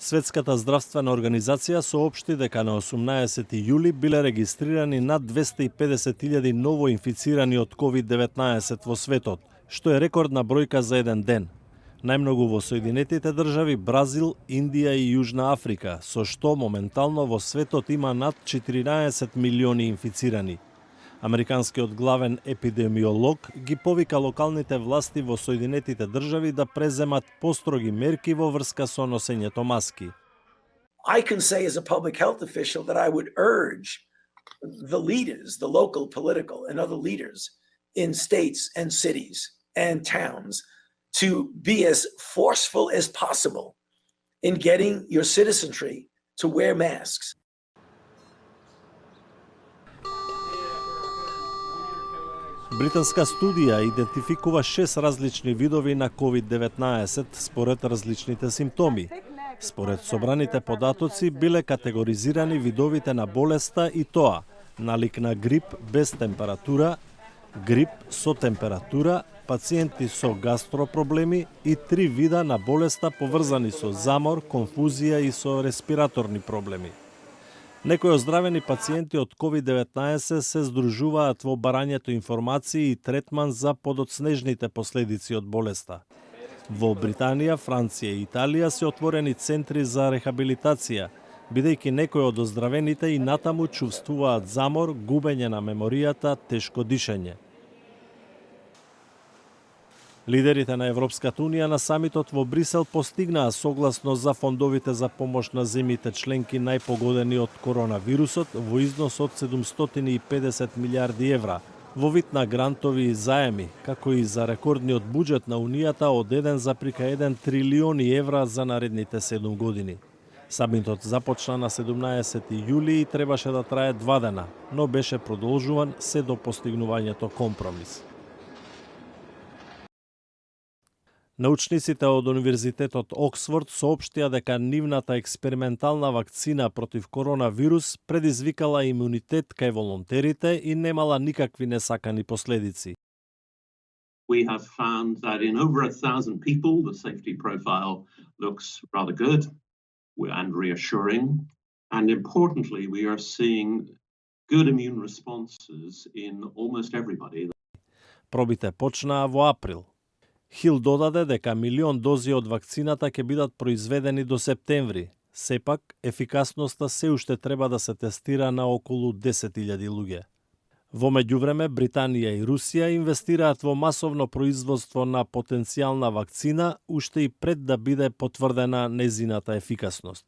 Светската здравствена организација соопшти дека на 18 јули биле регистрирани над 250.000 ново инфицирани од COVID-19 во светот, што е рекордна бројка за еден ден. Најмногу во Соединетите држави, Бразил, Индија и Јужна Африка, со што моментално во светот има над 14 милиони инфицирани. Американскиот главен епидемиолог ги повика локалните власти во Соединетите држави да преземат построги мерки во врска со носењето маски. I can say as a public health official that I would urge the leaders, the local political and other leaders in states and cities and towns to be as forceful as possible in getting your citizenry to wear masks. Британска студија идентификува 6 различни видови на COVID-19 според различните симптоми. Според собраните податоци биле категоризирани видовите на болеста и тоа: налик на грип без температура, грип со температура, пациенти со гастропроблеми и 3 вида на болеста поврзани со замор, конфузија и со респираторни проблеми. Некои оздравени пациенти од COVID-19 се здружуваат во барањето информации и третман за подоцнежните последици од болеста. Во Британија, Франција и Италија се отворени центри за рехабилитација, бидејќи некои од оздравените и натаму чувствуваат замор, губење на меморијата, тешко дишење. Лидерите на Европската унија на самитот во Брисел постигнаа согласност за фондовите за помош на земјите членки најпогодени од коронавирусот во износ од 750 милиарди евра, во вид на грантови и заеми, како и за рекордниот буџет на Унијата од 1,1 трилиони евра за наредните 7 години. Самитот започна на 17 јули и требаше да трае 2 дена, но беше продолжуван се до постигнувањето компромис. Научниците од Универзитетот Оксфорд соопштија дека нивната експериментална вакцина против коронавирус предизвикала имунитет кај волонтерите и немала никакви несакани последици. We have found that in over 1,000 people, the safety profile looks rather good and reassuring. And importantly, we are seeing good immune responses in almost everybody. Пробите почнаа во април. Хил додаде дека 1 милион дози од вакцината ќе бидат произведени до септември. Сепак, ефикасноста се уште треба да се тестира на околу 10.000 луѓе. Во меѓувреме, Британија и Русија инвестираат во масовно производство на потенцијална вакцина уште и пред да биде потврдена незината ефикасност.